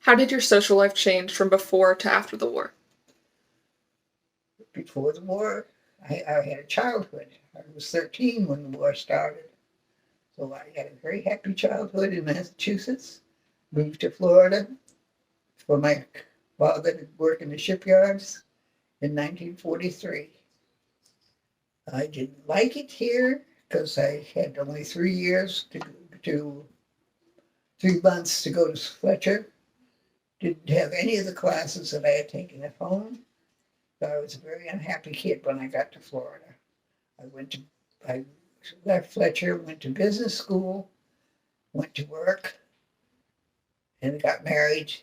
How did your social life change from before to after the war? Before the war, I had a childhood. I was 13 when the war started. So I had a very happy childhood in Massachusetts. Moved to Florida for my father to work in the shipyards in 1943. I didn't like it here because I had only 3 years to 3 months to go to Fletcher. Didn't have any of the classes that I had taken at home. So I was a very unhappy kid when I got to Florida. I went to I left Fletcher, went to business school, went to work, and got married.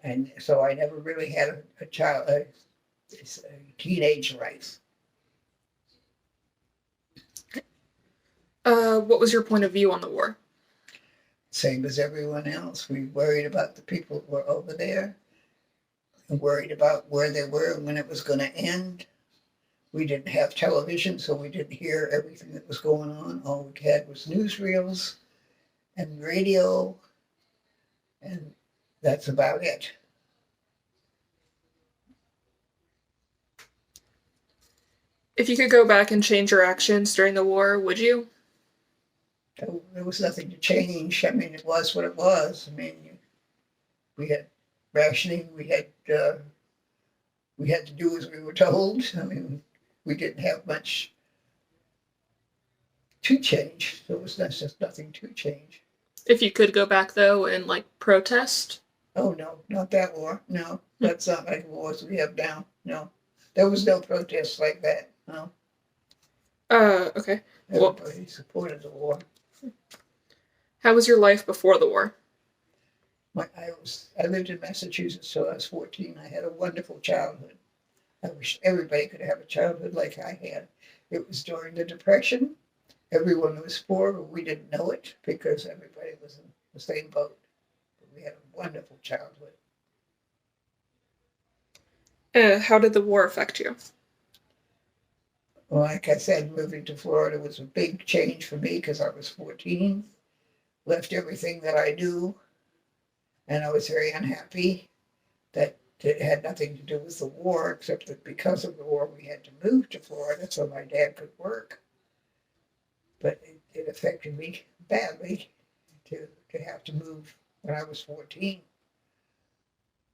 And so I never really had a teenage life. What was your point of view on the war? Same as everyone else. We worried about the people who were over there and worried about where they were and when it was going to end. We didn't have television, so we didn't hear everything that was going on. All we had was newsreels and radio, and that's about it. If you could go back and change your actions during the war, would you? So there was nothing to change. I mean, it was what it was. I mean, we had rationing. We had to do as we were told. I mean, we didn't have much to change. There was just nothing to change. If you could go back though and protest? Oh no, not that war. No, that's not like the wars we have now. No, there was no protests like that. No. Okay. Everybody supported the war. How was your life before the war? I lived in Massachusetts till I was 14. I had a wonderful childhood. I wish everybody could have a childhood like I had. It was during the Depression. Everyone was poor, but we didn't know it because everybody was in the same boat. But we had a wonderful childhood. How did the war affect you? Well, like I said, moving to Florida was a big change for me because I was 14, left everything that I knew, and I was very unhappy that it had nothing to do with the war, except that because of the war, we had to move to Florida so my dad could work. But it affected me badly to have to move when I was 14.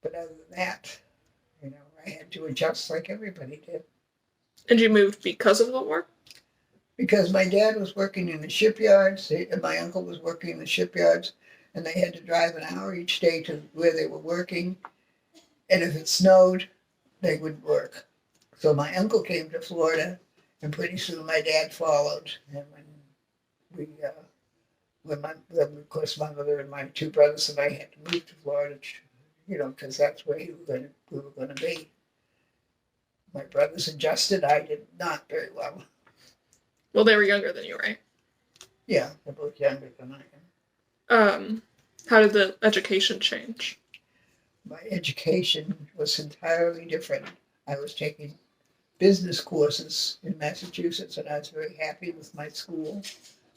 But other than that, I had to adjust like everybody did. And you moved because of the war? Because my dad was working in the shipyards, and my uncle was working in the shipyards, and they had to drive an hour each day to where they were working. And if it snowed, they wouldn't work. So my uncle came to Florida, and pretty soon my dad followed. And of course, my mother and my two brothers and I had to move to Florida, because that's where we were going to be. My brothers adjusted. I did not very well. Well, they were younger than you, right? Yeah, they're both younger than I am. How did the education change? My education was entirely different. I was taking business courses in Massachusetts, and I was very happy with my school.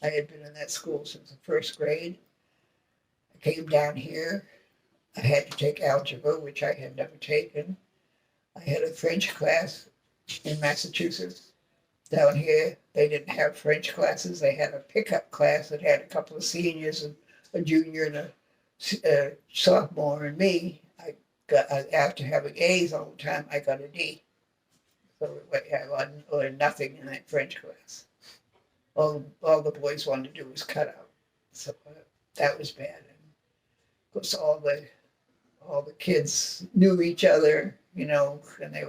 I had been in that school since the first grade. I came down here. I had to take algebra, which I had never taken. I had a French class in Massachusetts. Down here, they didn't have French classes. They had a pickup class that had a couple of seniors and a junior and a sophomore, and me. After having A's all the time, I got a D. So I learned nothing in that French class. All the boys wanted to do was cut out. So that was bad. And of course, all the kids knew each other, and it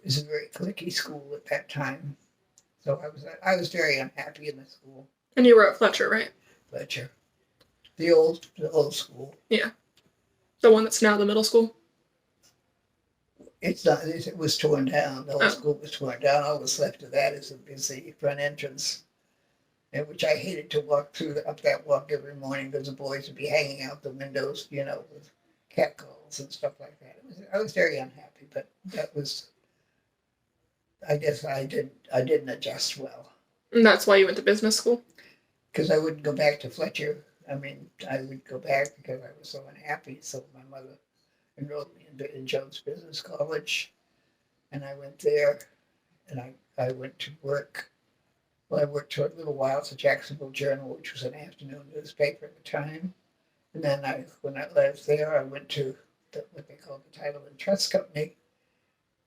was a very cliquey school at that time. So I was very unhappy in the school. And you were at Fletcher, right? Fletcher. The old school. Yeah. The one that's now the middle school? It's not. It was torn down. The old school was torn down. All that's left of that is the front entrance, and which I hated to walk up that walk every morning because the boys would be hanging out the windows, with catcalls and stuff like that. I was very unhappy, but that was. I guess I didn't adjust well. And that's why you went to business school? Because I wouldn't go back to Fletcher. I mean, I would go back because I was so unhappy. So my mother enrolled me in Jones Business College, and I went there, and I went to work. Well, I worked for a little while at the Jacksonville Journal, which was an afternoon newspaper at the time. And then when I left there, I went to what they called the Title and Trust Company,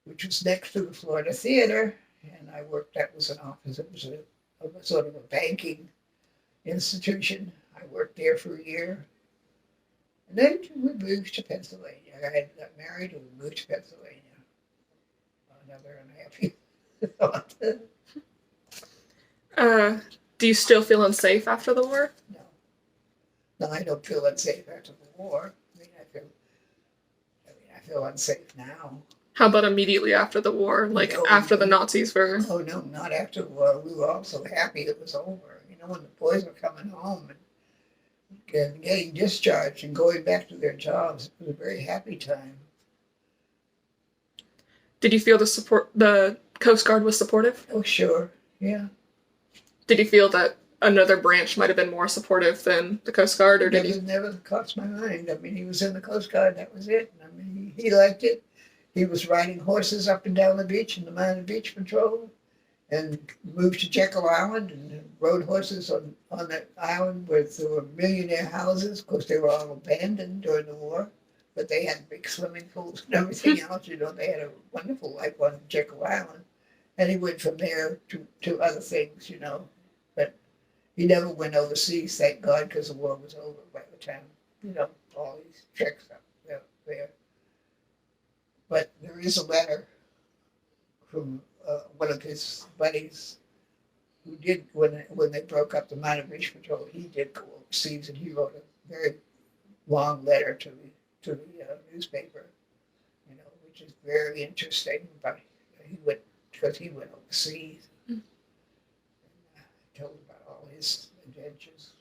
which was next to the Florida Theater. And I worked, that was an office, it was a sort of a banking institution. I worked there for a year. And then we moved to Pennsylvania. I had got married and we moved to Pennsylvania. Another unhappy thought. Uh, do you still feel unsafe after the war? No. No, I don't feel unsafe after the war. I feel unsafe now. How about immediately after the war, like No, after the Nazis were? Oh no, not after the war. We were all so happy it was over. You know, when the boys were coming home and getting discharged and going back to their jobs, it was a very happy time. Did you feel the Coast Guard was supportive? Oh sure, yeah. Did you feel that another branch might have been more supportive than the Coast Guard, or did It you? never crossed my mind. I mean, he was in the Coast Guard. That was it. I mean, he liked it. He was riding horses up and down the beach in the Mounted Beach Patrol, and moved to Jekyll Island and rode horses on that island where there were millionaire houses. Of course, they were all abandoned during the war, but they had big swimming pools and everything else. You know, they had a wonderful life on Jekyll Island. And he went from there to other things, you know. But he never went overseas, thank God, because the war was over by the time, you know, all these treks up there. But there is a letter from one of his buddies who did, when they broke up the Mounted Beach Patrol, he did go overseas, and he wrote a very long letter to the newspaper, you know, which is very interesting. But he went overseas, and told about all his adventures.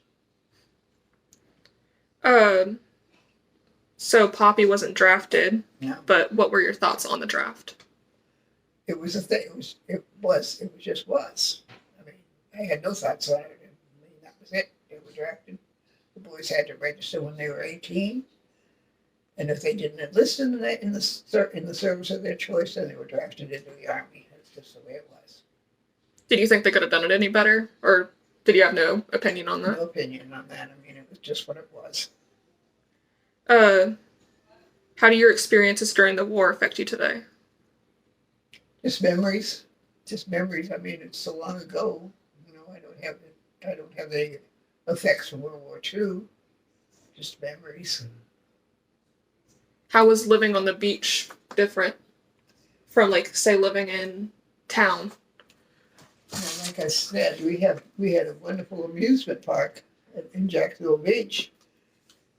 So Poppy wasn't drafted, No, but what were your thoughts on the draft? it was a thing. It just was. I mean, I had no thoughts on it. I mean, that was it. They were drafted. The boys had to register when they were 18, and if they didn't enlist in the service of their choice, then they were drafted into the Army. That's just the way it was. Did you think they could have done it any better, or did you have no opinion on that? No opinion on that. I mean, it was just what it was. How do your experiences during the war affect you today? Just memories. Just memories. I mean, it's so long ago. You know, I don't have any effects from World War II. Just memories. How was living on the beach different from, like, say, living in town? And like I said, we had a wonderful amusement park in Jacksonville Beach,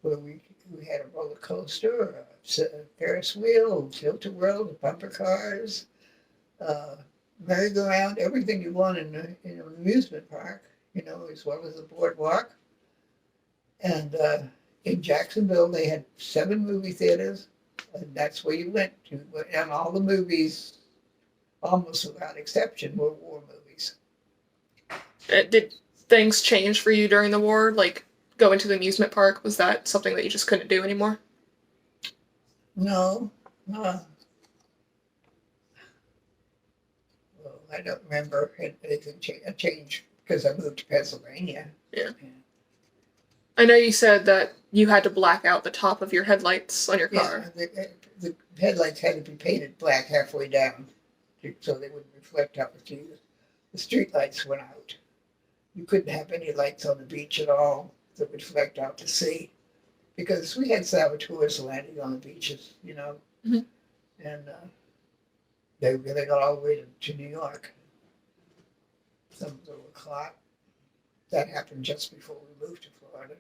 where we had a roller coaster, a Ferris wheel, tilt-a-whirl, bumper cars, merry-go-round, everything you want in an amusement park, you know, as well as the boardwalk. And in Jacksonville, they had 7 movie theaters, and that's where you went to. And all the movies, almost without exception, were war movies. Did things change for you during the war? Like, going to the amusement park, was that something that you just couldn't do anymore? No, well, I don't remember anything change because I moved to Pennsylvania. Yeah. I know you said that you had to black out the top of your headlights on your car. Yeah, the headlights had to be painted black halfway down so they wouldn't reflect out with you. The street lights went out. You couldn't have any lights on the beach at all that would reflect out to sea, because we had saboteurs landing on the beaches, you know, Mhm. and they got all the way to New York. Some of them were caught. That happened just before we moved to Florida.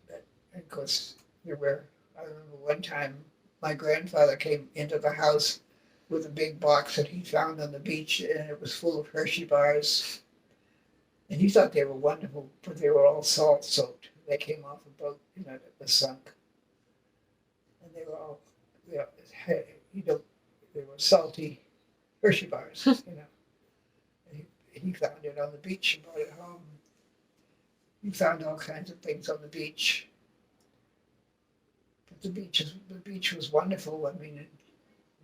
But, of course, I remember one time my grandfather came into the house with a big box that he found on the beach, and it was full of Hershey bars. And he thought they were wonderful, but they were all salt soaked. They came off a boat, you know, that was sunk. And they were all, they were salty Hershey bars, you know. And he found it on the beach and brought it home. You found all kinds of things on the beach. But the beach was wonderful. I mean,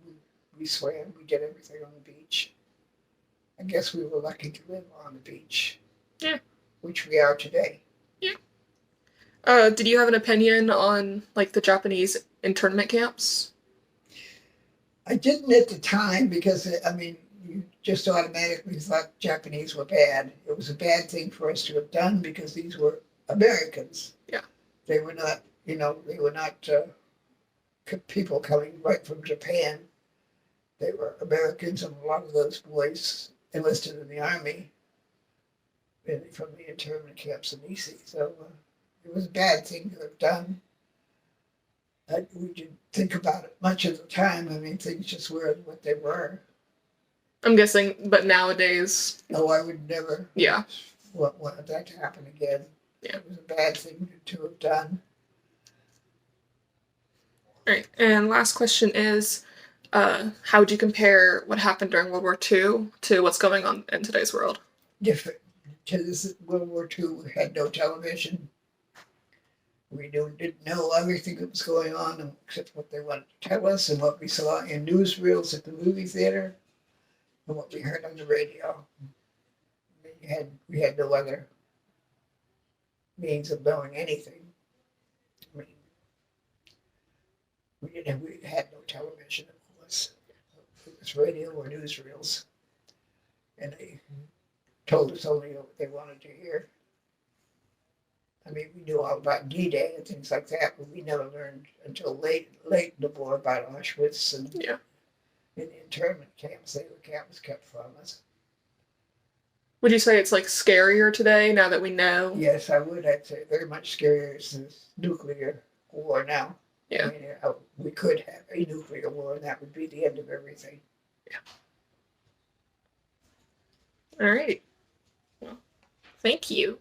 we, we swam, we did everything on the beach. I guess we were lucky to live on the beach. Yeah. Which we are today. Yeah. Did you have an opinion on like the Japanese internment camps? I didn't at the time because, I mean, you just automatically thought Japanese were bad. It was a bad thing for us to have done because these were Americans. Yeah. They were not, they were not people coming right from Japan. They were Americans, and a lot of those boys enlisted in the army from the internment camps in Issy. So it was a bad thing to have done. We didn't think about it much at the time. I mean, things just were what they were. I'm guessing, but nowadays. No, I would never Yeah. want that to happen again. Yeah. It was a bad thing to have done. All right, and last question is, how would you compare what happened during World War II to what's going on in today's world? Different. To this World War II, we had no television. We didn't know everything that was going on except what they wanted to tell us and what we saw in newsreels at the movie theater and what we heard on the radio. We had no other means of knowing anything. I mean, we had no television, of course. It was radio or newsreels. And they told us only what they wanted to hear. I mean, we knew all about D-Day and things like that, but we never learned until late in the war about Auschwitz and Yeah. in the internment camps. The camp was kept from us. Would you say it's like scarier today now that we know? Yes, I would. I'd say very much scarier as nuclear war now. Yeah. I mean, we could have a nuclear war, and that would be the end of everything. Yeah. All right. Well, thank you.